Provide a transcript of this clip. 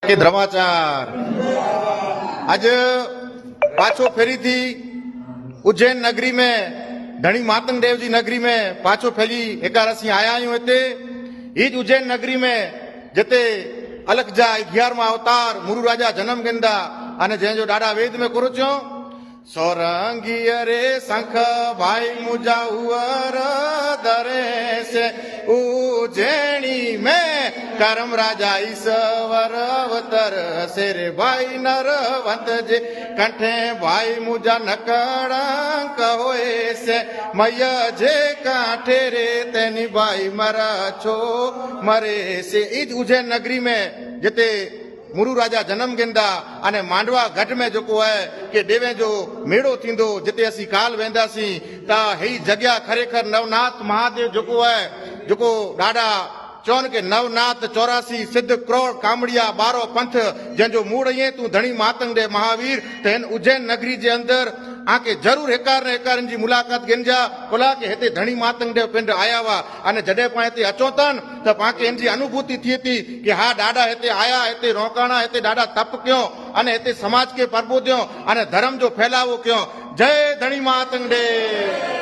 કે ધ્રવાચાર आज पाछो फेरी थी उज्जैन नगरी में धनी मातंग देव जी नगरी में पाछो फैली एकादशी आया आयूं हिते हीज उज्जैन नगरी में जिते अलखजा 11वां अवतार मुरु राजा जन्म गिंदा अने जंहिंजो ॾाढा वेद में कुरुचियो सोरंगी रे शंख भाई मुजा हुअर दरे से उज्जैनी में करम राजा ईश्वर अवतर से रे भाई नरवंत जे कंठे भाई मुजा नकड़ंक होए से मैया जे कांठे रे तेनी भाई मरा छो मरे से ईज उज्जैन नगरी में जिते मुरु राजा जन्म गिंदा अने मांडवा घाट में जो है कि देवे जो मेड़ो थींदो जिते असी काल वेंदासी ता ही जगह खरेखर नवनाथ महादेव जो है जो ॾाढा चौन के नवनाथ 84 सिद्ध करोड़ कामड़िया 12 पंथ जंहिंजो मूड़ ये तू धनी मातंग दे महावीर तेन उज्जैन नगरी जे अंदर आके जरूर एकार ने एकार जी मुलाकात गिनजा बोला के हेते धनी मातंग देव पिंड आया हुआ अने जडे पाए ते अचो तन त पाके इनजी अनुभूति थी थी कि हा ॾाढा हेते आया हेते रोकाणा हेते ॾाढा तप कयो अने हेते समाज के प्रबोध्यो अने धर्म जो फैलावो कयो जय धनी मातंग देव।